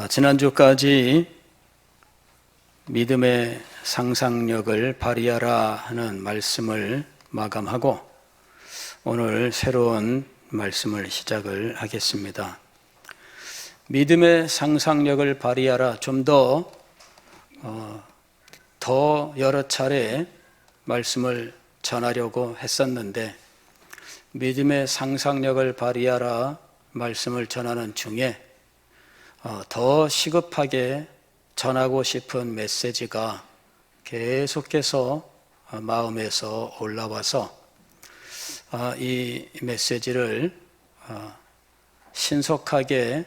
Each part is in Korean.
지난주까지 믿음의 상상력을 발휘하라 하는 말씀을 마감하고 오늘 새로운 말씀을 시작을 하겠습니다. 믿음의 상상력을 발휘하라, 좀 더 여러 차례 말씀을 전하려고 했었는데 믿음의 상상력을 발휘하라 말씀을 전하는 중에 더 시급하게 전하고 싶은 메시지가 계속해서 마음에서 올라와서 이 메시지를 신속하게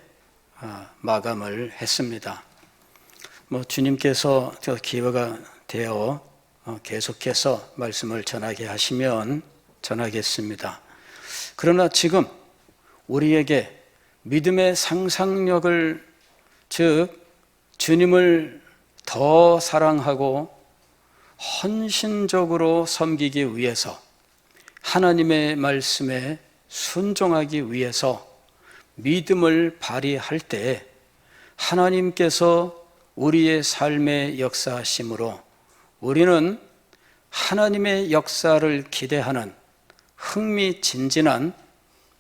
마감을 했습니다. 주님께서 기회가 되어 계속해서 말씀을 전하게 하시면 전하겠습니다. 그러나 지금 우리에게 믿음의 상상력을, 즉 주님을 더 사랑하고 헌신적으로 섬기기 위해서, 하나님의 말씀에 순종하기 위해서 믿음을 발휘할 때 하나님께서 우리의 삶의 역사하심으로 우리는 하나님의 역사를 기대하는 흥미진진한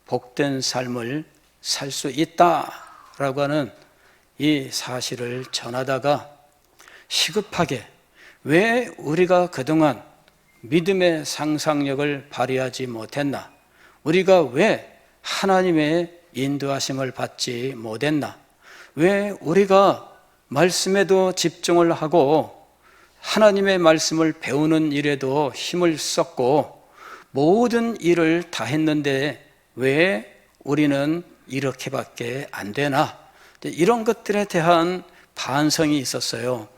복된 삶을 살 수 있다라고 하는 이 사실을 전하다가 시급하게 왜 우리가 그동안 믿음의 상상력을 발휘하지 못했나? 우리가 왜 하나님의 인도하심을 받지 못했나? 왜 우리가 말씀에도 집중을 하고 하나님의 말씀을 배우는 일에도 힘을 썼고 모든 일을 다 했는데 왜 우리는 이렇게밖에 안 되나? 이런 것들에 대한 반성이 있었어요.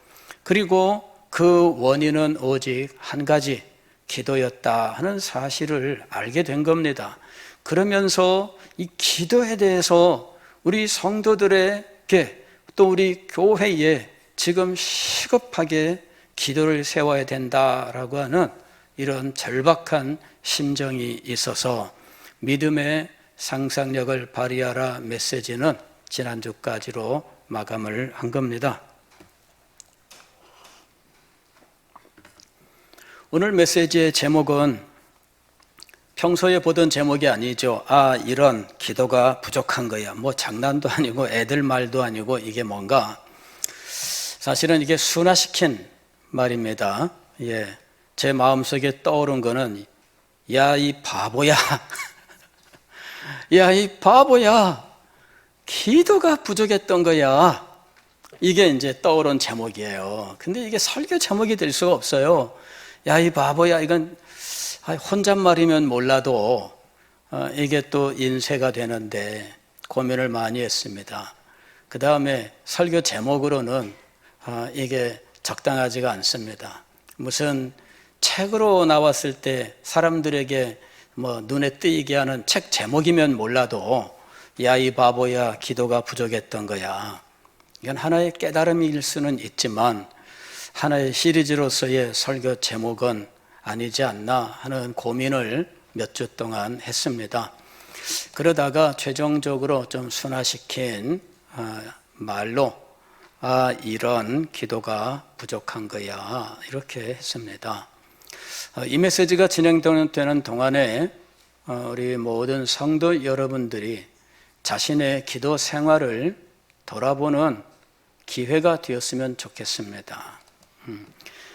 그리고 그 원인은 오직 한 가지, 기도였다 하는 사실을 알게 된 겁니다. 그러면서 이 기도에 대해서 우리 성도들에게 또 우리 교회에 지금 시급하게 기도를 세워야 된다라고 하는 이런 절박한 심정이 있어서 믿음의 상상력을 발휘하라 메시지는 지난주까지로 마감을 한 겁니다. 오늘 메시지의 제목은 평소에 보던 제목이 아니죠. 이런 기도가 부족한 거야. 장난도 아니고 애들 말도 아니고 이게 뭔가. 사실은 이게 순화시킨 말입니다. 제 마음속에 떠오른 거는 야, 이 바보야. 야, 이 바보야. 기도가 부족했던 거야. 이게 이제 떠오른 제목이에요. 근데 이게 설교 제목이 될 수가 없어요. 야, 이 바보야. 이건 혼잣말이면 몰라도 이게 또 인쇄가 되는데 고민을 많이 했습니다. 그 다음에 설교 제목으로는 이게 적당하지가 않습니다. 무슨 책으로 나왔을 때 사람들에게 눈에 띄게 하는 책 제목이면 몰라도 야, 이 바보야, 기도가 부족했던 거야. 이건 하나의 깨달음일 수는 있지만 하나의 시리즈로서의 설교 제목은 아니지 않나 하는 고민을 몇 주 동안 했습니다. 그러다가 최종적으로 좀 순화시킨 말로 이런 기도가 부족한 거야, 이렇게 했습니다. 이 메시지가 진행되는 동안에 우리 모든 성도 여러분들이 자신의 기도 생활을 돌아보는 기회가 되었으면 좋겠습니다.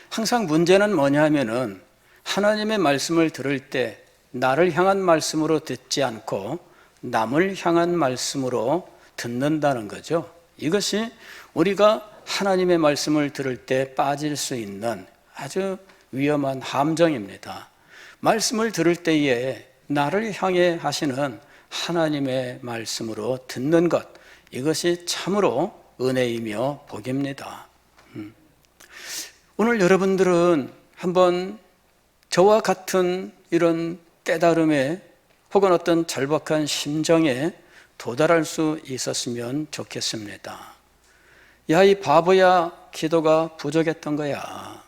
항상 문제는 뭐냐 하면은 하나님의 말씀을 들을 때 나를 향한 말씀으로 듣지 않고 남을 향한 말씀으로 듣는다는 거죠. 이것이 우리가 하나님의 말씀을 들을 때 빠질 수 있는 아주 위험한 함정입니다. 말씀을 들을 때에 나를 향해 하시는 하나님의 말씀으로 듣는 것, 이것이 참으로 은혜이며 복입니다. 오늘 여러분들은 한번 저와 같은 이런 깨달음에 혹은 어떤 절박한 심정에 도달할 수 있었으면 좋겠습니다. 야, 이 바보야, 기도가 부족했던 거야.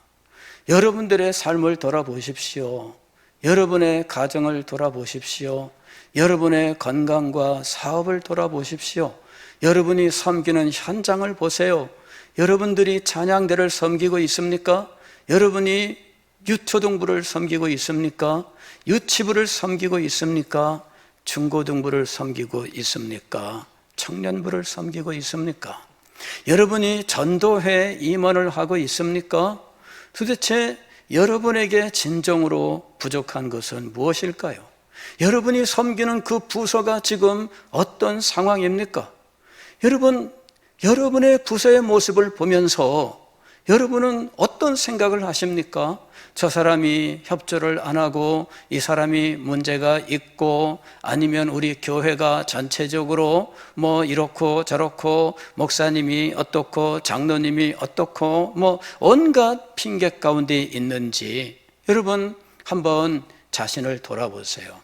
여러분들의 삶을 돌아보십시오. 여러분의 가정을 돌아보십시오. 여러분의 건강과 사업을 돌아보십시오. 여러분이 섬기는 현장을 보세요. 여러분들이 찬양대를 섬기고 있습니까? 여러분이 유초등부를 섬기고 있습니까? 유치부를 섬기고 있습니까? 중고등부를 섬기고 있습니까? 청년부를 섬기고 있습니까? 여러분이 전도회 임원을 하고 있습니까? 도대체 여러분에게 진정으로 부족한 것은 무엇일까요? 여러분이 섬기는 그 부서가 지금 어떤 상황입니까? 여러분, 여러분의 부서의 모습을 보면서 여러분은 어떤 생각을 하십니까? 저 사람이 협조를 안 하고 이 사람이 문제가 있고 아니면 우리 교회가 전체적으로 뭐 이렇고 저렇고 목사님이 어떻고 장로님이 어떻고 뭐 온갖 핑계 가운데 있는지 여러분 한번 자신을 돌아보세요.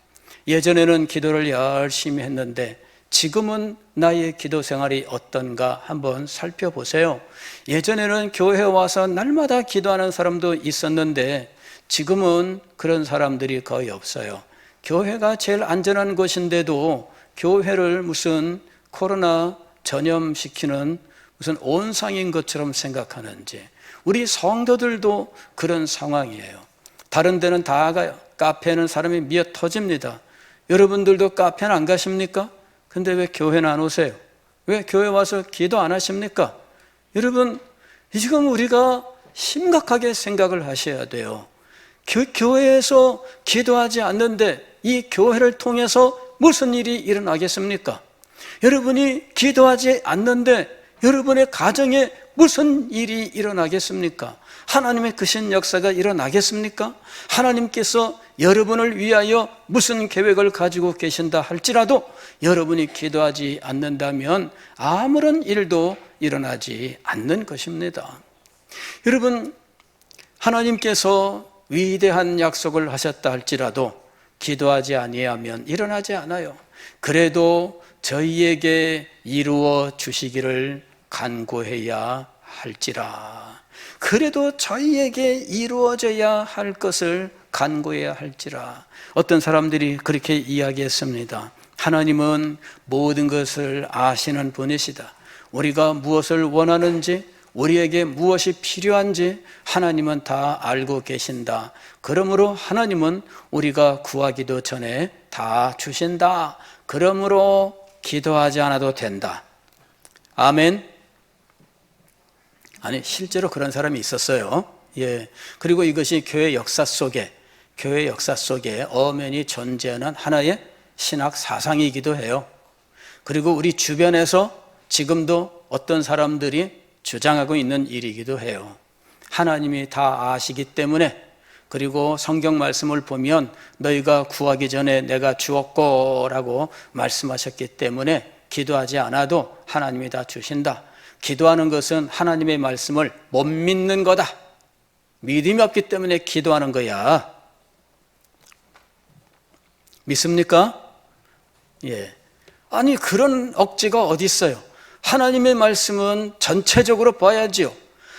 예전에는 기도를 열심히 했는데 지금은 나의 기도 생활이 어떤가 한번 살펴보세요. 예전에는 교회에 와서 날마다 기도하는 사람도 있었는데 지금은 그런 사람들이 거의 없어요. 교회가 제일 안전한 곳인데도 교회를 무슨 코로나 전염시키는 무슨 온상인 것처럼 생각하는지, 우리 성도들도 그런 상황이에요. 다른 데는 다 가요. 카페는 사람이 미어 터집니다. 여러분들도 카페는 안 가십니까? 근데 왜 교회는 안 오세요? 왜 교회 와서 기도 안 하십니까? 여러분, 지금 우리가 심각하게 생각을 하셔야 돼요. 교회에서 기도하지 않는데 이 교회를 통해서 무슨 일이 일어나겠습니까? 여러분이 기도하지 않는데 여러분의 가정에 무슨 일이 일어나겠습니까? 하나님의 크신 역사가 일어나겠습니까? 하나님께서 여러분을 위하여 무슨 계획을 가지고 계신다 할지라도 여러분이 기도하지 않는다면 아무런 일도 일어나지 않는 것입니다. 여러분, 하나님께서 위대한 약속을 하셨다 할지라도 기도하지 아니하면 일어나지 않아요. 그래도 저희에게 이루어 주시기를 간구해야 할지라. 그래도 저희에게 이루어져야 할 것을 간구해야 할지라. 어떤 사람들이 그렇게 이야기했습니다. 하나님은 모든 것을 아시는 분이시다. 우리가 무엇을 원하는지, 우리에게 무엇이 필요한지 하나님은 다 알고 계신다. 그러므로 하나님은 우리가 구하기도 전에 다 주신다. 그러므로 기도하지 않아도 된다. 아멘. 아니, 실제로 그런 사람이 있었어요. 예. 그리고 이것이 교회 역사 속에 엄연히 존재하는 하나의 신학 사상이기도 해요. 그리고 우리 주변에서 지금도 어떤 사람들이 주장하고 있는 일이기도 해요. 하나님이 다 아시기 때문에, 그리고 성경 말씀을 보면 너희가 구하기 전에 내가 주었고 라고 말씀하셨기 때문에 기도하지 않아도 하나님이 다 주신다. 기도하는 것은 하나님의 말씀을 못 믿는 거다. 믿음이 없기 때문에 기도하는 거야. 믿습니까? 예. 아니, 그런 억지가 어디 있어요? 하나님의 말씀은 전체적으로 봐야지요.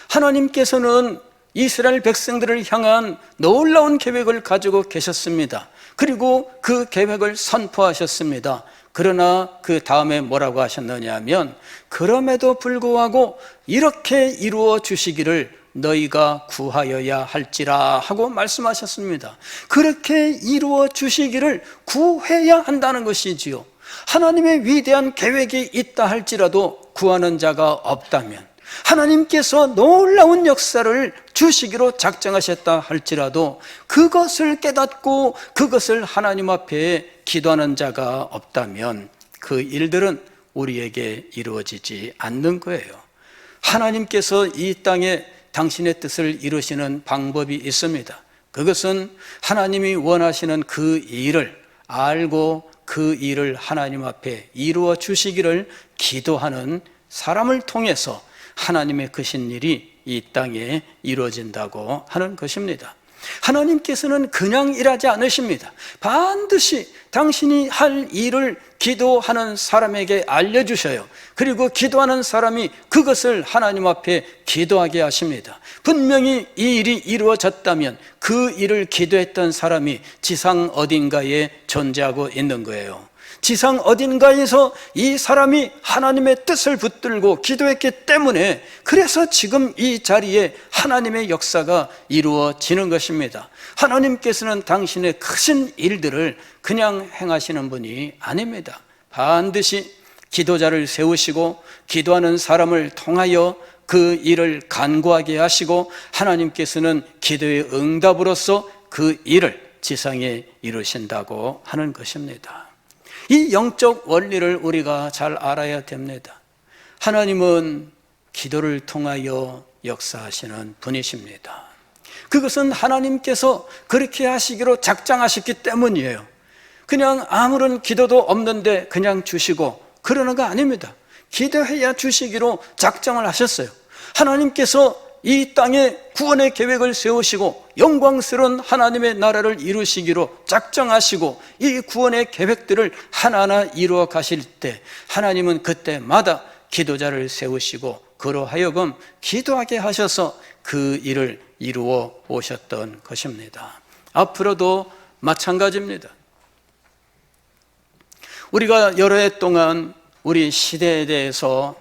하나님께서는 이스라엘 백성들을 향한 놀라운 계획을 가지고 계셨습니다. 그리고 그 계획을 선포하셨습니다. 그러나 그 다음에 뭐라고 하셨느냐 하면, 그럼에도 불구하고 이렇게 이루어 주시기를 너희가 구하여야 할지라 하고 말씀하셨습니다. 그렇게 이루어 주시기를 구해야 한다는 것이지요. 하나님의 위대한 계획이 있다 할지라도 구하는 자가 없다면, 하나님께서 놀라운 역사를 주시기로 작정하셨다 할지라도 그것을 깨닫고 그것을 하나님 앞에 기도하는 자가 없다면 그 일들은 우리에게 이루어지지 않는 거예요. 하나님께서 이 땅에 당신의 뜻을 이루시는 방법이 있습니다. 그것은 하나님이 원하시는 그 일을 알고 그 일을 하나님 앞에 이루어 주시기를 기도하는 사람을 통해서 하나님의 크신 일이 이 땅에 이루어진다고 하는 것입니다. 하나님께서는 그냥 일하지 않으십니다. 반드시 당신이 할 일을 기도하는 사람에게 알려주셔요. 그리고 기도하는 사람이 그것을 하나님 앞에 기도하게 하십니다. 분명히 이 일이 이루어졌다면 그 일을 기도했던 사람이 지상 어딘가에 존재하고 있는 거예요. 지상 어딘가에서 이 사람이 하나님의 뜻을 붙들고 기도했기 때문에 그래서 지금 이 자리에 하나님의 역사가 이루어지는 것입니다. 하나님께서는 당신의 크신 일들을 그냥 행하시는 분이 아닙니다. 반드시 기도자를 세우시고 기도하는 사람을 통하여 그 일을 간구하게 하시고 하나님께서는 기도의 응답으로서 그 일을 지상에 이루신다고 하는 것입니다. 이 영적 원리를 우리가 잘 알아야 됩니다. 하나님은 기도를 통하여 역사하시는 분이십니다. 그것은 하나님께서 그렇게 하시기로 작정하셨기 때문이에요. 그냥 아무런 기도도 없는데 그냥 주시고 그러는 거 아닙니다. 기도해야 주시기로 작정을 하셨어요. 하나님께서 이 땅에 구원의 계획을 세우시고 영광스러운 하나님의 나라를 이루시기로 작정하시고 이 구원의 계획들을 하나하나 이루어 가실 때 하나님은 그때마다 기도자를 세우시고 그로 하여금 기도하게 하셔서 그 일을 이루어 오셨던 것입니다. 앞으로도 마찬가지입니다. 우리가 여러 해 동안 우리 시대에 대해서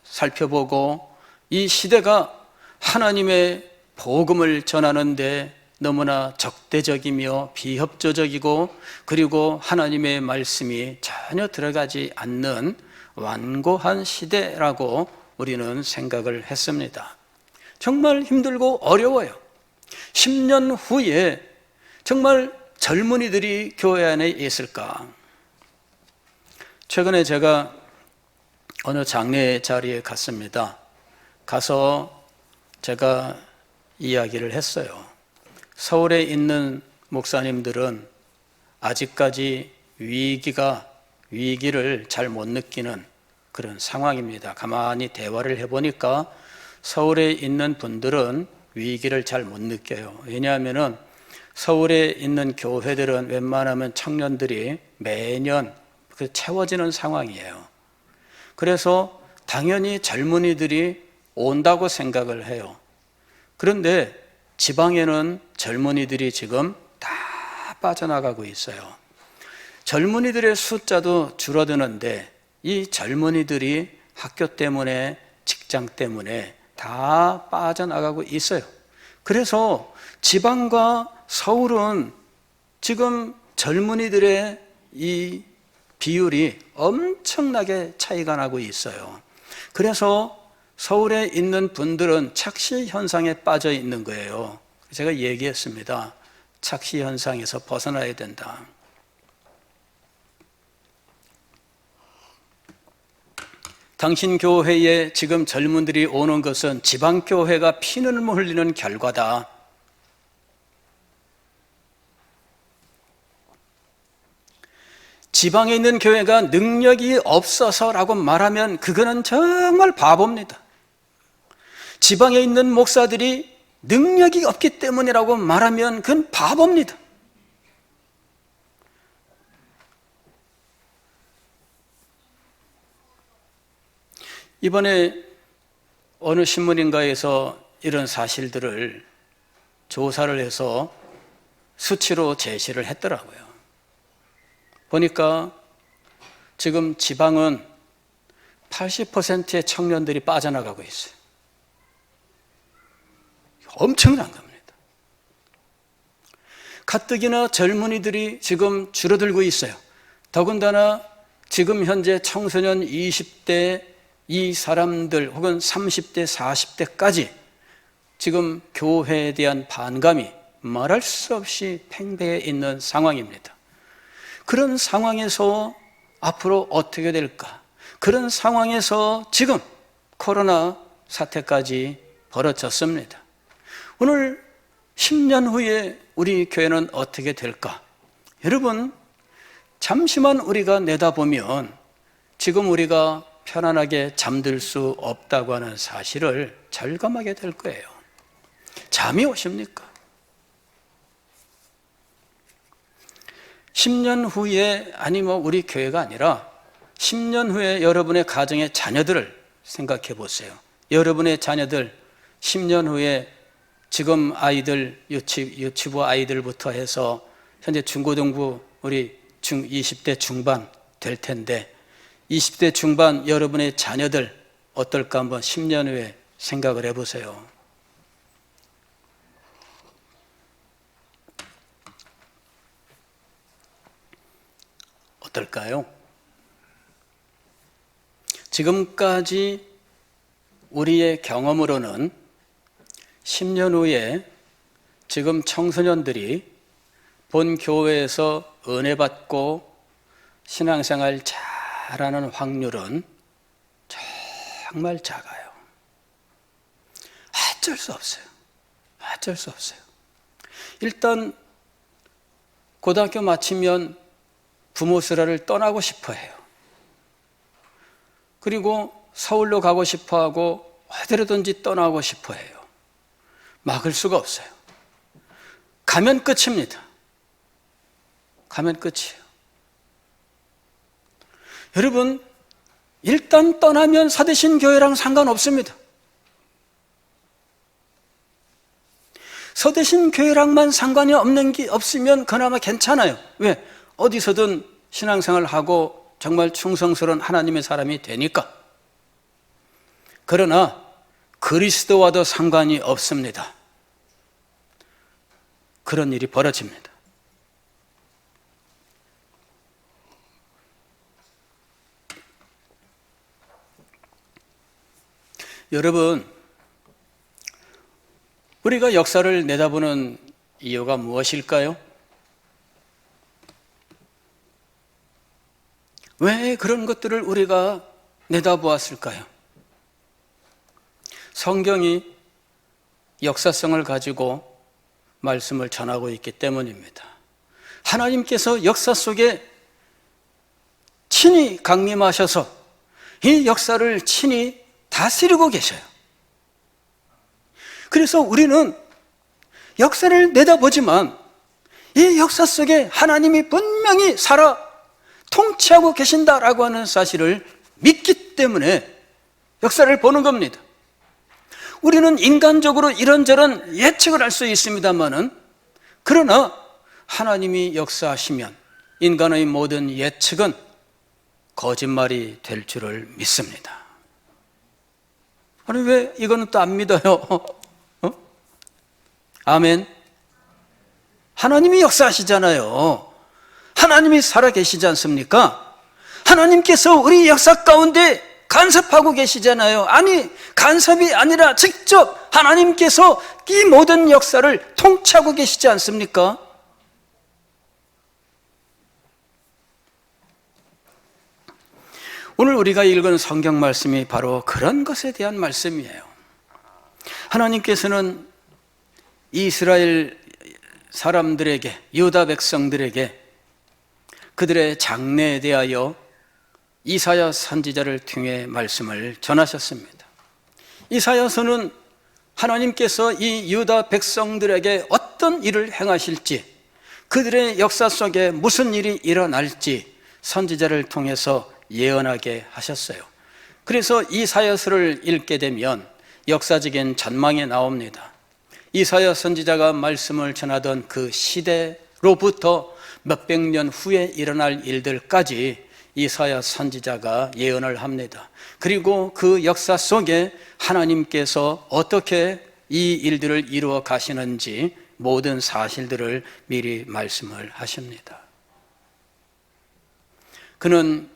살펴보고 이 시대가 하나님의 복음을 전하는데 너무나 적대적이며 비협조적이고 그리고 하나님의 말씀이 전혀 들어가지 않는 완고한 시대라고 우리는 생각을 했습니다. 정말 힘들고 어려워요. 10년 후에 정말 젊은이들이 교회 안에 있을까? 최근에 제가 어느 장례 자리에 갔습니다. 가서 제가 이야기를 했어요. 서울에 있는 목사님들은 아직까지 위기를 잘 못 느끼는 그런 상황입니다. 가만히 대화를 해보니까 서울에 있는 분들은 위기를 잘 못 느껴요. 왜냐하면 서울에 있는 교회들은 웬만하면 청년들이 매년 채워지는 상황이에요. 그래서 당연히 젊은이들이 온다고 생각을 해요. 그런데 지방에는 젊은이들이 지금 다 빠져나가고 있어요. 젊은이들의 숫자도 줄어드는데 이 젊은이들이 학교 때문에 직장 때문에 다 빠져나가고 있어요. 그래서 지방과 서울은 지금 젊은이들의 이 비율이 엄청나게 차이가 나고 있어요. 그래서 서울에 있는 분들은 착시 현상에 빠져 있는 거예요. 제가 얘기했습니다. 착시 현상에서 벗어나야 된다. 당신 교회에 지금 젊은들이 오는 것은 지방교회가 피눈물 흘리는 결과다. 지방에 있는 교회가 능력이 없어서라고 말하면 그거는 정말 바보입니다. 지방에 있는 목사들이 능력이 없기 때문이라고 말하면 그건 바보입니다. 이번에 어느 신문인가에서 이런 사실들을 조사를 해서 수치로 제시를 했더라고요. 보니까 지금 지방은 80%의 청년들이 빠져나가고 있어요. 엄청난 겁니다. 가뜩이나 젊은이들이 지금 줄어들고 있어요. 더군다나 지금 현재 청소년 20대 이 사람들 혹은 30대, 40대까지 지금 교회에 대한 반감이 말할 수 없이 팽배해 있는 상황입니다. 그런 상황에서 앞으로 어떻게 될까? 그런 상황에서 지금 코로나 사태까지 벌어졌습니다. 오늘 10년 후에 우리 교회는 어떻게 될까? 여러분, 잠시만 우리가 내다보면 지금 우리가 편안하게 잠들 수 없다고 하는 사실을 절감하게 될 거예요. 잠이 오십니까? 10년 후에, 아니 우리 교회가 아니라 10년 후에 여러분의 가정의 자녀들을 생각해 보세요. 여러분의 자녀들 10년 후에 지금 아이들, 유치부 아이들부터 해서 현재 중고등부 우리 20대 중반 될 텐데 20대 중반 여러분의 자녀들 어떨까 한번 10년 후에 생각을 해보세요. 어떨까요? 지금까지 우리의 경험으로는 10년 후에 지금 청소년들이 본 교회에서 은혜 받고 신앙생활 잘하는 확률은 정말 작아요. 어쩔 수 없어요. 어쩔 수 없어요. 일단 고등학교 마치면 부모 슬하를 떠나고 싶어 해요. 그리고 서울로 가고 싶어 하고 어디로든지 떠나고 싶어 해요. 막을 수가 없어요. 가면 끝입니다. 가면 끝이에요. 여러분, 일단 떠나면 서대신 교회랑 상관없습니다. 서대신 교회랑만 상관이 없는 게 없으면 그나마 괜찮아요. 왜? 어디서든 신앙생활 하고 정말 충성스러운 하나님의 사람이 되니까. 그러나 그리스도와도 상관이 없습니다. 그런 일이 벌어집니다. 여러분, 우리가 역사를 내다보는 이유가 무엇일까요? 왜 그런 것들을 우리가 내다보았을까요? 성경이 역사성을 가지고 말씀을 전하고 있기 때문입니다. 하나님께서 역사 속에 친히 강림하셔서 이 역사를 친히 다스리고 계셔요. 그래서 우리는 역사를 내다보지만 이 역사 속에 하나님이 분명히 살아 통치하고 계신다라고 하는 사실을 믿기 때문에 역사를 보는 겁니다. 우리는 인간적으로 이런저런 예측을 할 수 있습니다만은, 그러나 하나님이 역사하시면 인간의 모든 예측은 거짓말이 될 줄을 믿습니다. 아니, 왜 이거는 또 안 믿어요? 아멘. 하나님이 역사하시잖아요. 하나님이 살아계시지 않습니까? 하나님께서 우리 역사 가운데 간섭하고 계시잖아요. 아니, 간섭이 아니라 직접 하나님께서 이 모든 역사를 통치하고 계시지 않습니까? 오늘 우리가 읽은 성경 말씀이 바로 그런 것에 대한 말씀이에요. 하나님께서는 이스라엘 사람들에게, 유다 백성들에게 그들의 장래에 대하여 이사야 선지자를 통해 말씀을 전하셨습니다. 이사야서는 하나님께서 이 유다 백성들에게 어떤 일을 행하실지, 그들의 역사 속에 무슨 일이 일어날지 선지자를 통해서 예언하게 하셨어요. 그래서 이사야서를 읽게 되면 역사적인 전망이 나옵니다. 이사야 선지자가 말씀을 전하던 그 시대로부터 몇백 년 후에 일어날 일들까지 이사야 선지자가 예언을 합니다. 그리고 그 역사 속에 하나님께서 어떻게 이 일들을 이루어 가시는지 모든 사실들을 미리 말씀을 하십니다. 그는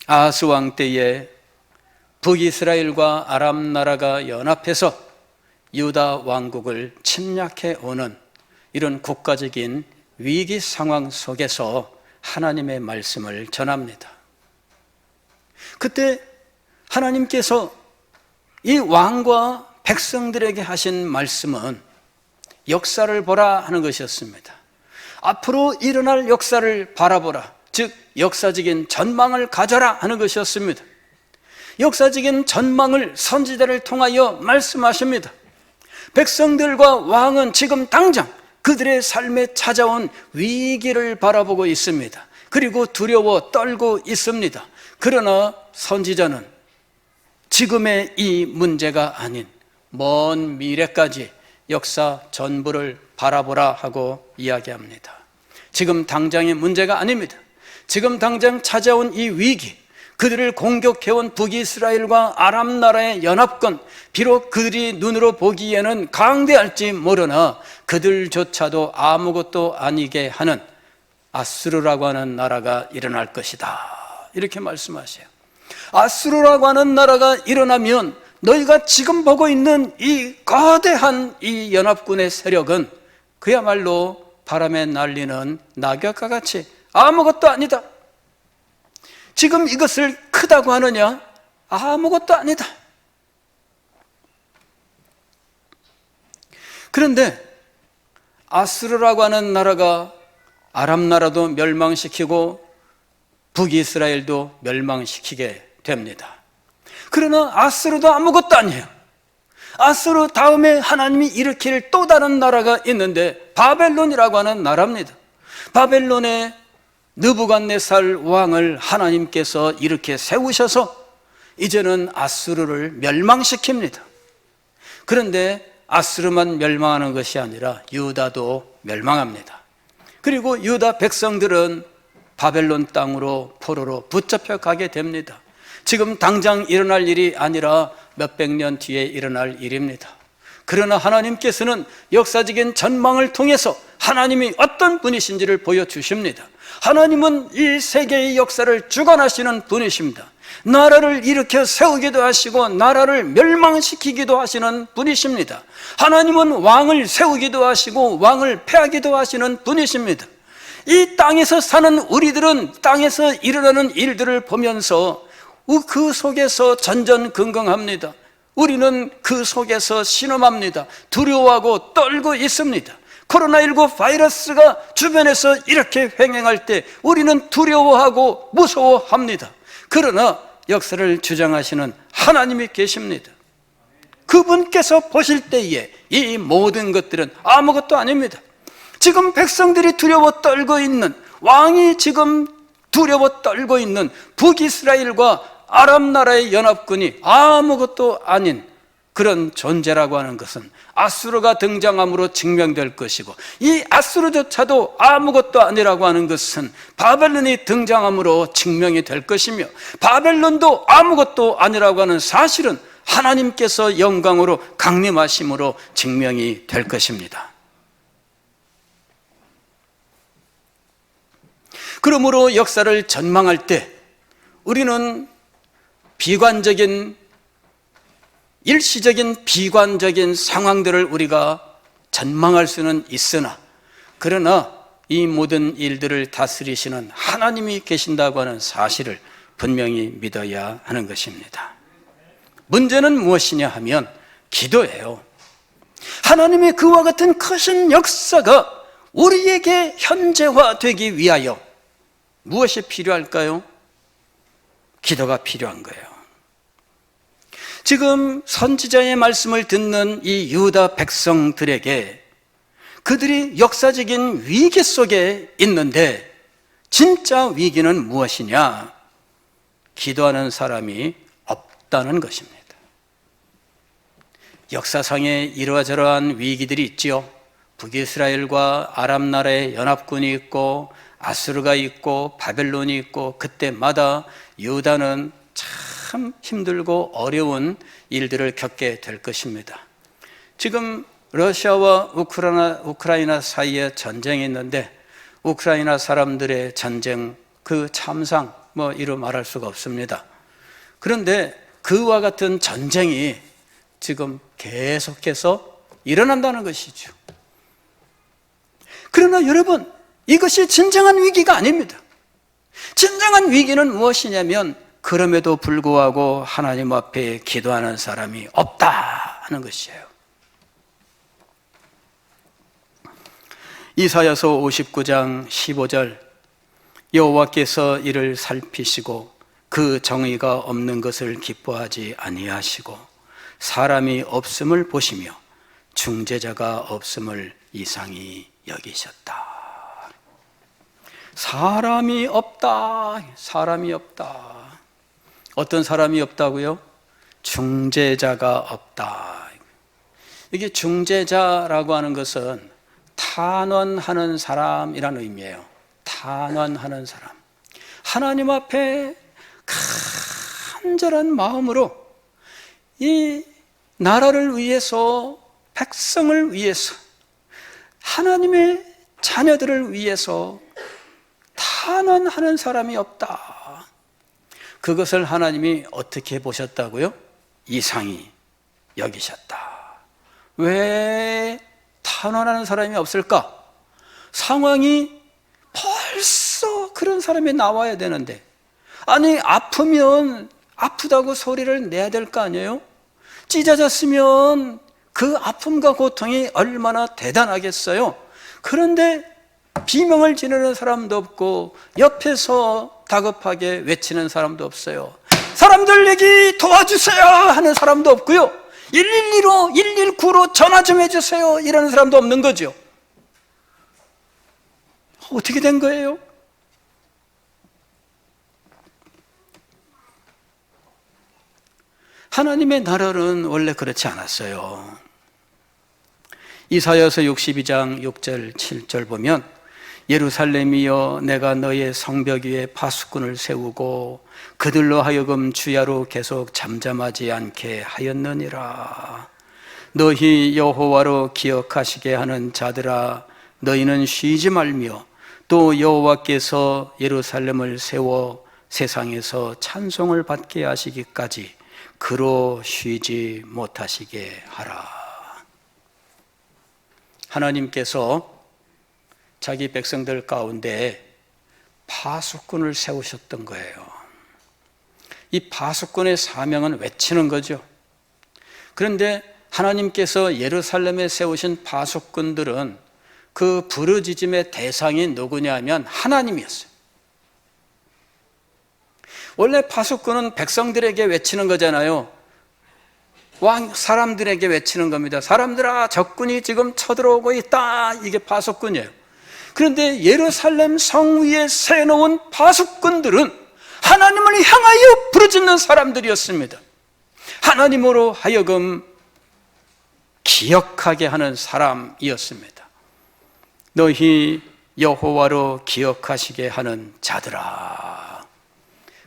아하스 왕 때에 북이스라엘과 아람 나라가 연합해서 유다 왕국을 침략해 오는 이런 국가적인 위기 상황 속에서 하나님의 말씀을 전합니다. 그때 하나님께서 이 왕과 백성들에게 하신 말씀은 역사를 보라 하는 것이었습니다. 앞으로 일어날 역사를 바라보라, 즉 역사적인 전망을 가져라 하는 것이었습니다. 역사적인 전망을 선지자를 통하여 말씀하십니다. 백성들과 왕은 지금 당장 그들의 삶에 찾아온 위기를 바라보고 있습니다. 그리고 두려워 떨고 있습니다. 그러나 선지자는 지금의 이 문제가 아닌 먼 미래까지 역사 전부를 바라보라 하고 이야기합니다. 지금 당장의 문제가 아닙니다. 지금 당장 찾아온 이 위기, 그들을 공격해온 북이스라엘과 아람 나라의 연합군, 비록 그들이 눈으로 보기에는 강대할지 모르나 그들조차도 아무것도 아니게 하는 아수르라고 하는 나라가 일어날 것이다, 이렇게 말씀하세요. 아수르라고 하는 나라가 일어나면 너희가 지금 보고 있는 이 거대한 이 연합군의 세력은 그야말로 바람에 날리는 낙엽과 같이 아무것도 아니다. 지금 이것을 크다고 하느냐? 아무것도 아니다. 그런데 아수르라고 하는 나라가 아람 나라도 멸망시키고 북이스라엘도 멸망시키게 됩니다. 그러나 아수르도 아무것도 아니에요. 아수르 다음에 하나님이 일으킬 또 다른 나라가 있는데 바벨론이라고 하는 나라입니다. 바벨론의 느부갓네살 왕을 하나님께서 이렇게 세우셔서 이제는 아수르를 멸망시킵니다. 그런데 아수르만 멸망하는 것이 아니라 유다도 멸망합니다. 그리고 유다 백성들은 바벨론 땅으로 포로로 붙잡혀 가게 됩니다. 지금 당장 일어날 일이 아니라 몇백 년 뒤에 일어날 일입니다. 그러나 하나님께서는 역사적인 전망을 통해서 하나님이 어떤 분이신지를 보여주십니다. 하나님은 이 세계의 역사를 주관하시는 분이십니다. 나라를 일으켜 세우기도 하시고 나라를 멸망시키기도 하시는 분이십니다. 하나님은 왕을 세우기도 하시고 왕을 패하기도 하시는 분이십니다. 이 땅에서 사는 우리들은 땅에서 일어나는 일들을 보면서 그 속에서 전전긍긍합니다. 우리는 그 속에서 신음합니다. 두려워하고 떨고 있습니다. 코로나19 바이러스가 주변에서 이렇게 횡행할 때 우리는 두려워하고 무서워합니다. 그러나 역사를 주장하시는 하나님이 계십니다. 그분께서 보실 때에 이 모든 것들은 아무것도 아닙니다. 지금 백성들이 두려워 떨고 있는, 왕이 지금 두려워 떨고 있는 북이스라엘과 아람 나라의 연합군이 아무것도 아닌 그런 존재라고 하는 것은 아수르가 등장함으로 증명될 것이고, 이 아수르조차도 아무것도 아니라고 하는 것은 바벨론이 등장함으로 증명이 될 것이며, 바벨론도 아무것도 아니라고 하는 사실은 하나님께서 영광으로 강림하심으로 증명이 될 것입니다. 그러므로 역사를 전망할 때 우리는 비관적인, 일시적인 비관적인 상황들을 우리가 전망할 수는 있으나, 그러나 이 모든 일들을 다스리시는 하나님이 계신다고 하는 사실을 분명히 믿어야 하는 것입니다. 문제는 무엇이냐 하면 기도예요. 하나님의 그와 같은 크신 역사가 우리에게 현재화되기 위하여 무엇이 필요할까요? 기도가 필요한 거예요. 지금 선지자의 말씀을 듣는 이 유다 백성들에게 그들이 역사적인 위기 속에 있는데, 진짜 위기는 무엇이냐? 기도하는 사람이 없다는 것입니다. 역사상에 이러저러한 위기들이 있지요. 북이스라엘과 아람 나라의 연합군이 있고 아수르가 있고 바벨론이 있고, 그때마다 유다는 참 힘들고 어려운 일들을 겪게 될 것입니다. 지금 러시아와 우크라이나 사이에 전쟁이 있는데, 우크라이나 사람들의 전쟁, 그 참상 이루 말할 수가 없습니다. 그런데 그와 같은 전쟁이 지금 계속해서 일어난다는 것이죠. 그러나 여러분, 이것이 진정한 위기가 아닙니다. 진정한 위기는 무엇이냐면, 그럼에도 불구하고 하나님 앞에 기도하는 사람이 없다 하는 것이에요. 이사야서 59장 15절, 여호와께서 이를 살피시고 그 정의가 없는 것을 기뻐하지 아니하시고 사람이 없음을 보시며 중재자가 없음을 이상히 여기셨다. 사람이 없다. 사람이 없다. 어떤 사람이 없다고요? 중재자가 없다. 이게 중재자라고 하는 것은 탄원하는 사람이라는 의미예요. 탄원하는 사람. 하나님 앞에 간절한 마음으로 이 나라를 위해서, 백성을 위해서, 하나님의 자녀들을 위해서 탄원하는 사람이 없다. 그것을 하나님이 어떻게 보셨다고요? 이상히 여기셨다. 왜 탄원하는 사람이 없을까? 상황이 벌써 그런 사람이 나와야 되는데, 아니 아프면 아프다고 소리를 내야 될 거 아니에요? 찢어졌으면 그 아픔과 고통이 얼마나 대단하겠어요? 그런데 비명을 지르는 사람도 없고 옆에서 다급하게 외치는 사람도 없어요. 사람들 여기 도와주세요 하는 사람도 없고요, 112로 119로 전화 좀 해주세요 이러는 사람도 없는 거죠. 어떻게 된 거예요? 하나님의 나라는 원래 그렇지 않았어요. 이사야서 62장 6절 7절 보면, 예루살렘이여 내가 너의 성벽 위에 파수꾼을 세우고 그들로 하여금 주야로 계속 잠잠하지 않게 하였느니라. 너희 여호와로 기억하시게 하는 자들아, 너희는 쉬지 말며 또 여호와께서 예루살렘을 세워 세상에서 찬송을 받게 하시기까지 그로 쉬지 못하시게 하라. 하나님께서 자기 백성들 가운데 파수꾼을 세우셨던 거예요. 이 파수꾼의 사명은 외치는 거죠. 그런데 하나님께서 예루살렘에 세우신 파수꾼들은 그 부르짖음의 대상이 누구냐 하면 하나님이었어요. 원래 파수꾼은 백성들에게 외치는 거잖아요. 사람들에게 외치는 겁니다. 사람들아, 적군이 지금 쳐들어오고 있다. 이게 파수꾼이에요. 그런데 예루살렘 성 위에 세워놓은 파수꾼들은 하나님을 향하여 부르짖는 사람들이었습니다. 하나님으로 하여금 기억하게 하는 사람이었습니다. 너희 여호와로 기억하시게 하는 자들아.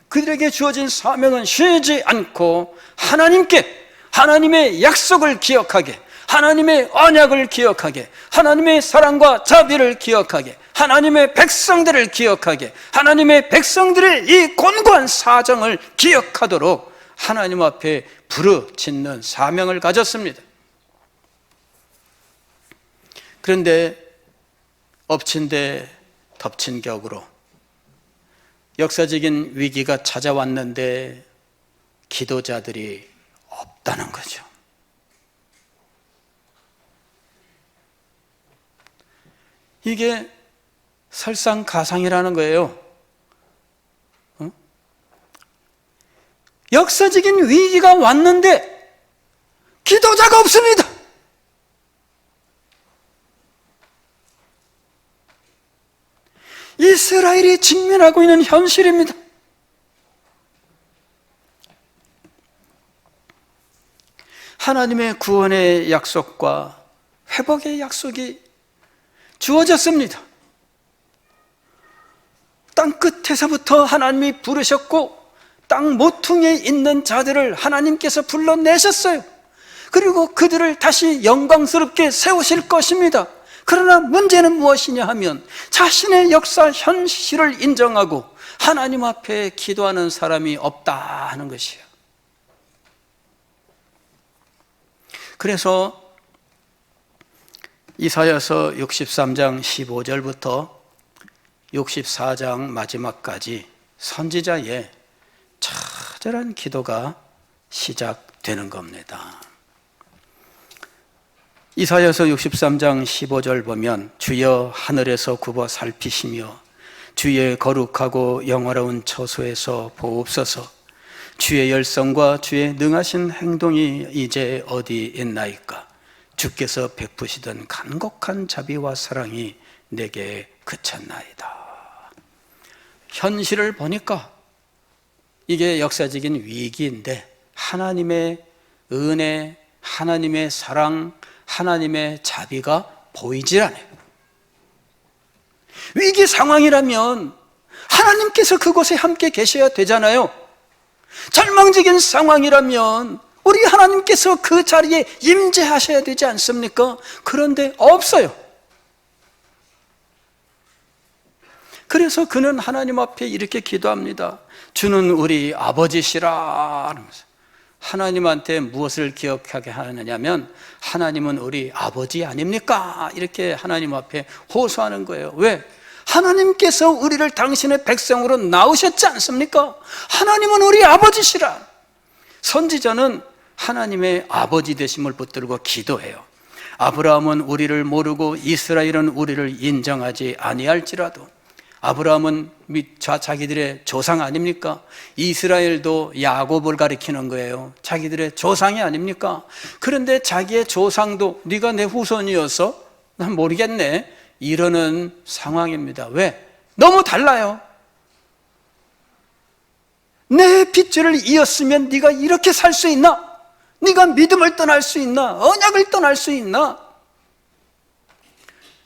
그들에게 주어진 사명은 쉬지 않고 하나님의 약속을 기억하게, 하나님의 언약을 기억하게, 하나님의 사랑과 자비를 기억하게, 하나님의 백성들을 기억하게, 하나님의 백성들의 이 곤고한 사정을 기억하도록 하나님 앞에 부르짖는 사명을 가졌습니다. 그런데 엎친 데 덮친 격으로 역사적인 위기가 찾아왔는데 기도자들이 없다는 거죠. 이게 설상가상이라는 거예요. 역사적인 위기가 왔는데 기도자가 없습니다. 이스라엘이 직면하고 있는 현실입니다. 하나님의 구원의 약속과 회복의 약속이 주어졌습니다. 땅 끝에서부터 하나님이 부르셨고 땅 모퉁이에 있는 자들을 하나님께서 불러내셨어요. 그리고 그들을 다시 영광스럽게 세우실 것입니다. 그러나 문제는 무엇이냐 하면 자신의 역사 현실을 인정하고 하나님 앞에 기도하는 사람이 없다 하는 것이에요. 그래서 이사야서 63장 15절부터 64장 마지막까지 선지자의 처절한 기도가 시작되는 겁니다. 이사야서 63장 15절 보면, 주여 하늘에서 굽어 살피시며 주의 거룩하고 영화로운 처소에서 보옵소서. 주의 열성과 주의 능하신 행동이 이제 어디 있나이까. 주께서 베푸시던 간곡한 자비와 사랑이 내게 그쳤나이다. 현실을 보니까 이게 역사적인 위기인데 하나님의 은혜, 하나님의 사랑, 하나님의 자비가 보이질 않아요. 위기 상황이라면 하나님께서 그곳에 함께 계셔야 되잖아요. 절망적인 상황이라면 우리 하나님께서 그 자리에 임재하셔야 되지 않습니까? 그런데 없어요. 그래서 그는 하나님 앞에 이렇게 기도합니다. 주는 우리 아버지시라. 하나님한테 무엇을 기억하게 하느냐면 하나님은 우리 아버지 아닙니까? 이렇게 하나님 앞에 호소하는 거예요. 왜? 하나님께서 우리를 당신의 백성으로 낳으셨지 않습니까? 하나님은 우리 아버지시라. 선지자는 하나님의 아버지 되심을 붙들고 기도해요. 아브라함은 우리를 모르고 이스라엘은 우리를 인정하지 아니할지라도, 아브라함은 자기들의 조상 아닙니까? 이스라엘도 야곱을 가리키는 거예요. 자기들의 조상이 아닙니까? 그런데 자기의 조상도 네가 내 후손이어서 난 모르겠네 이러는 상황입니다. 왜? 너무 달라요. 내 핏줄을 이었으면 네가 이렇게 살 수 있나? 네가 믿음을 떠날 수 있나? 언약을 떠날 수 있나?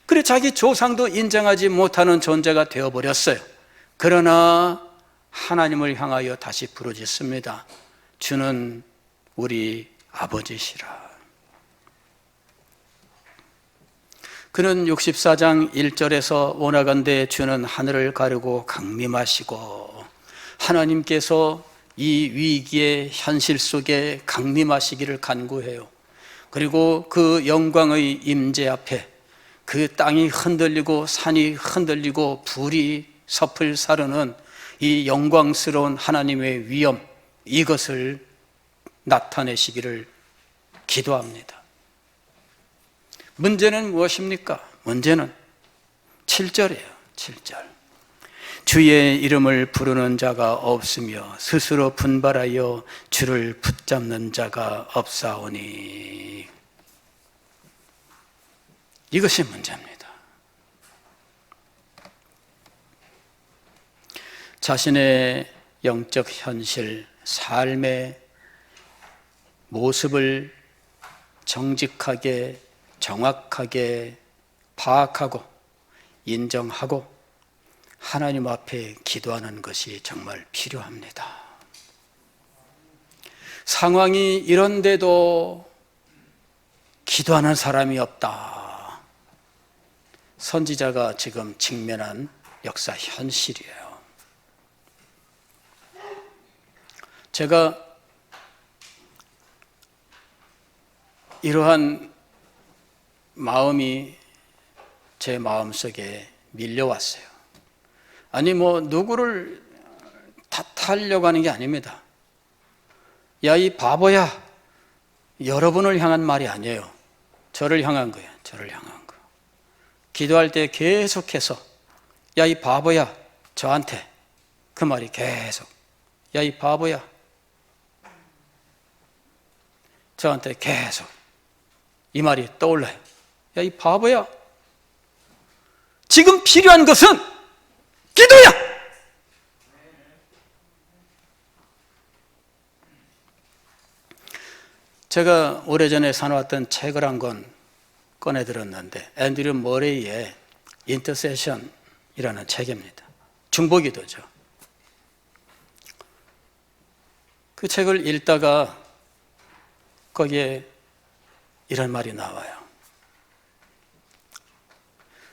그래 자기 조상도 인정하지 못하는 존재가 되어버렸어요. 그러나 하나님을 향하여 다시 부르짖습니다. 주는 우리 아버지시라. 그는 64장 1절에서 원하건대 주는 하늘을 가르고 강림하시고, 하나님께서 이 위기의 현실 속에 강림하시기를 간구해요. 그리고 그 영광의 임재 앞에 그 땅이 흔들리고 산이 흔들리고 불이 섭을 사르는 이 영광스러운 하나님의 위엄, 이것을 나타내시기를 기도합니다. 문제는 무엇입니까? 문제는 7절이에요. 7절. 주의 이름을 부르는 자가 없으며 스스로 분발하여 주를 붙잡는 자가 없사오니. 이것이 문제입니다. 자신의 영적 현실, 삶의 모습을 정직하게, 정확하게 파악하고 인정하고 하나님 앞에 기도하는 것이 정말 필요합니다. 상황이 이런데도 기도하는 사람이 없다. 선지자가 지금 직면한 역사 현실이에요. 제가 이러한 마음이 제 마음속에 밀려왔어요. 아니 누구를 탓하려고 하는 게 아닙니다. 야, 이 바보야, 여러분을 향한 말이 아니에요. 저를 향한 거예요. 저를 향한 거. 기도할 때 계속해서 야, 이 바보야, 저한테 그 말이 계속, 야, 이 바보야, 저한테 계속 이 말이 떠올라요. 야, 이 바보야, 지금 필요한 것은 기도야. 제가 오래전에 사놓았던 책을 한 권 꺼내들었는데, 앤드류 머레이의 인터세션이라는 책입니다. 중보기도죠. 그 책을 읽다가 거기에 이런 말이 나와요.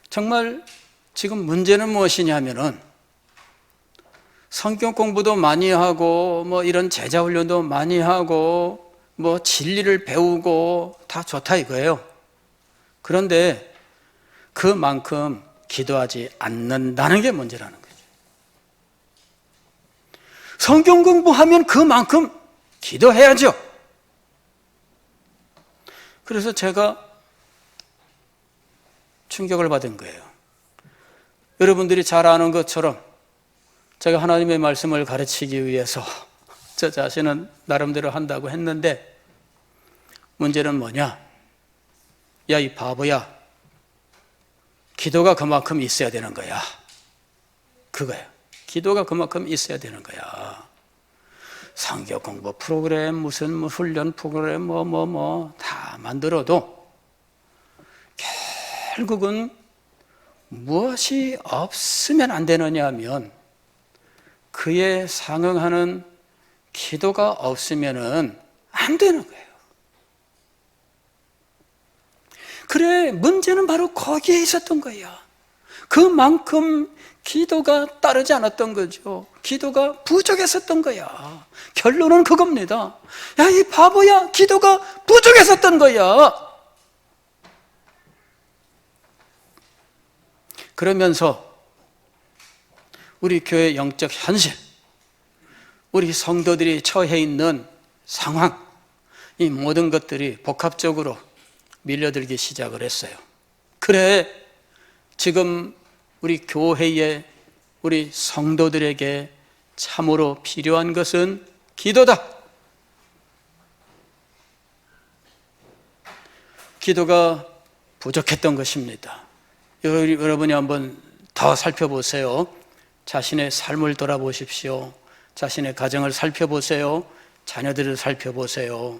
정말 지금 문제는 무엇이냐면은 성경 공부도 많이 하고 이런 제자 훈련도 많이 하고 진리를 배우고 다 좋다 이거예요. 그런데 그만큼 기도하지 않는다는 게 문제라는 거죠. 성경 공부하면 그만큼 기도해야죠. 그래서 제가 충격을 받은 거예요. 여러분들이 잘 아는 것처럼 제가 하나님의 말씀을 가르치기 위해서 저 자신은 나름대로 한다고 했는데, 문제는 뭐냐? 야, 이 바보야, 기도가 그만큼 있어야 되는 거야. 그거야. 기도가 그만큼 있어야 되는 거야. 성경 공부 프로그램, 무슨 훈련 프로그램 다 만들어도 결국은 무엇이 없으면 안 되느냐 하면 그에 상응하는 기도가 없으면은 안 되는 거예요. 그래, 문제는 바로 거기에 있었던 거야. 그만큼 기도가 따르지 않았던 거죠. 기도가 부족했었던 거야. 결론은 그겁니다. 야, 이 바보야, 기도가 부족했었던 거야. 그러면서 우리 교회 영적 현실, 우리 성도들이 처해 있는 상황, 이 모든 것들이 복합적으로 밀려들기 시작을 했어요. 그래, 지금 우리 교회에, 우리 성도들에게 참으로 필요한 것은 기도다. 기도가 부족했던 것입니다. 여러분이 한번 더 살펴보세요. 자신의 삶을 돌아보십시오. 자신의 가정을 살펴보세요. 자녀들을 살펴보세요.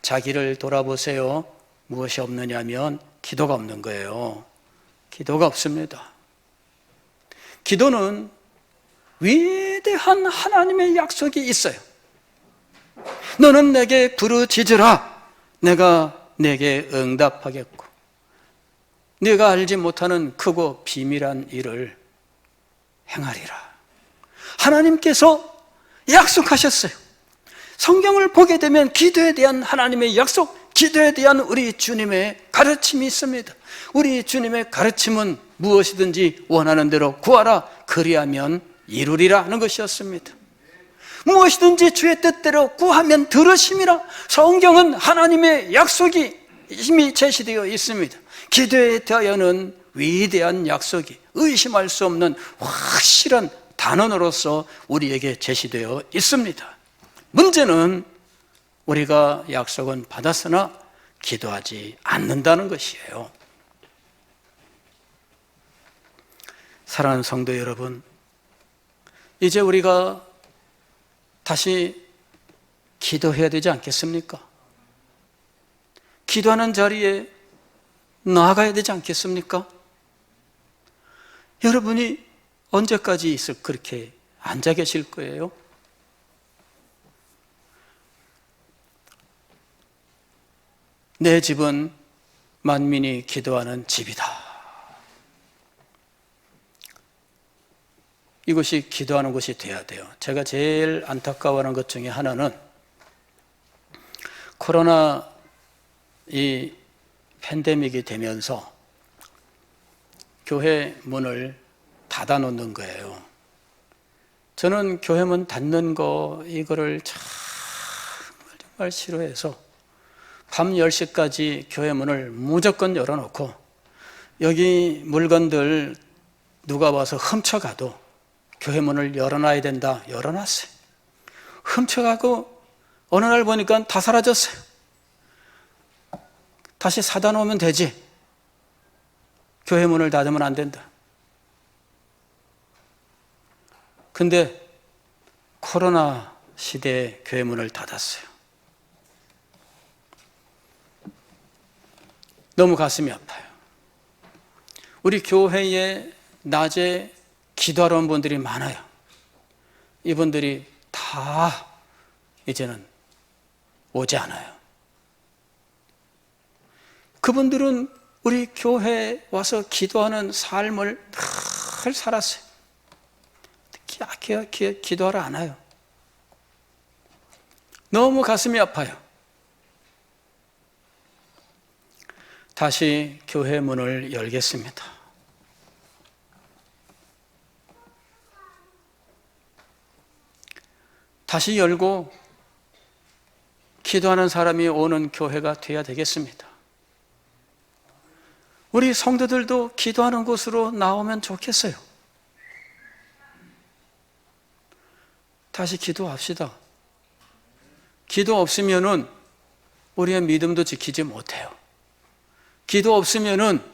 자기를 돌아보세요. 무엇이 없느냐면 기도가 없는 거예요. 기도가 없습니다. 기도는 위대한 하나님의 약속이 있어요. 너는 내게 부르짖으라. 내가 내게 응답하겠고, 네가 알지 못하는 크고 비밀한 일을 행하리라. 하나님께서 약속하셨어요. 성경을 보게 되면 기도에 대한 하나님의 약속, 기도에 대한 우리 주님의 가르침이 있습니다. 우리 주님의 가르침은 무엇이든지 원하는 대로 구하라, 그리하면 이루리라 하는 것이었습니다. 무엇이든지 주의 뜻대로 구하면 들으심이라. 성경은 하나님의 약속이 이미 제시되어 있습니다. 기도에 대하여는 위대한 약속이 의심할 수 없는 확실한 단언으로서 우리에게 제시되어 있습니다. 문제는 우리가 약속은 받았으나 기도하지 않는다는 것이에요. 사랑하는 성도 여러분, 이제 우리가 다시 기도해야 되지 않겠습니까? 기도하는 자리에 나아가야 되지 않겠습니까? 여러분이 언제까지 그렇게 앉아 계실 거예요? 내 집은 만민이 기도하는 집이다. 이것이 기도하는 것이 돼야 돼요. 제가 제일 안타까워하는 것 중에 하나는 코로나 이 팬데믹이 되면서 교회 문을 닫아 놓는 거예요. 저는 교회 문 닫는 거 이거를 정말 싫어해서 밤 10시까지 교회 문을 무조건 열어놓고 여기 물건들 누가 와서 훔쳐가도 교회 문을 열어놔야 된다. 열어놨어요. 훔쳐가고 어느 날 보니까 다 사라졌어요. 다시 사다 놓으면 되지. 교회 문을 닫으면 안 된다. 근데 코로나 시대에 교회 문을 닫았어요. 너무 가슴이 아파요. 우리 교회에 낮에 기도하러 온 분들이 많아요. 이분들이 다 이제는 오지 않아요. 그분들은 우리 교회에 와서 기도하는 삶을 늘 살았어요. 기도하러 안 와요. 너무 가슴이 아파요. 다시 교회 문을 열겠습니다. 다시 열고 기도하는 사람이 오는 교회가 되어야 되겠습니다. 우리 성도들도 기도하는 곳으로 나오면 좋겠어요. 다시 기도합시다. 기도 없으면은 우리의 믿음도 지키지 못해요. 기도 없으면은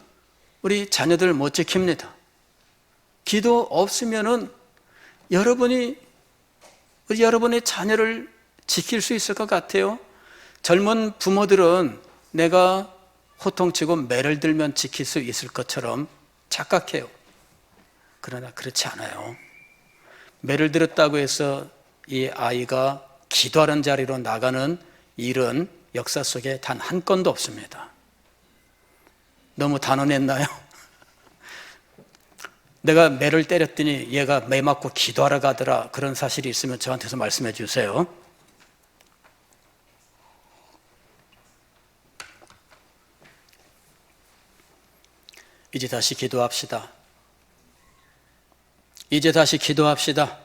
우리 자녀들 못 지킵니다. 기도 없으면은 여러분의 자녀를 지킬 수 있을 것 같아요? 젊은 부모들은 내가 호통치고 매를 들면 지킬 수 있을 것처럼 착각해요. 그러나 그렇지 않아요. 매를 들었다고 해서 이 아이가 기도하는 자리로 나가는 일은 역사 속에 단 한 건도 없습니다. 너무 단언했나요? 내가 매를 때렸더니 얘가 매 맞고 기도하러 가더라, 그런 사실이 있으면 저한테서 말씀해 주세요. 이제 다시 기도합시다. 이제 다시 기도합시다.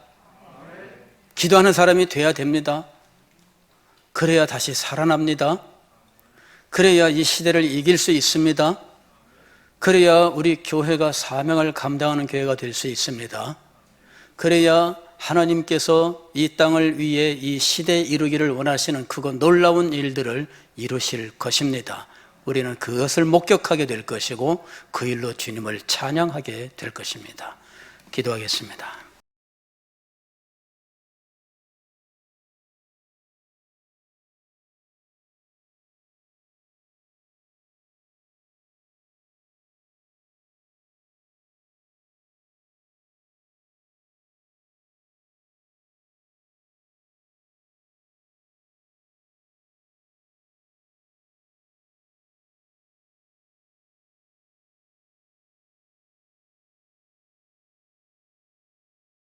기도하는 사람이 돼야 됩니다. 그래야 다시 살아납니다. 그래야 이 시대를 이길 수 있습니다. 그래야 우리 교회가 사명을 감당하는 교회가 될 수 있습니다. 그래야 하나님께서 이 땅을 위해 이 시대에 이루기를 원하시는 크고 놀라운 일들을 이루실 것입니다. 우리는 그것을 목격하게 될 것이고 그 일로 주님을 찬양하게 될 것입니다. 기도하겠습니다.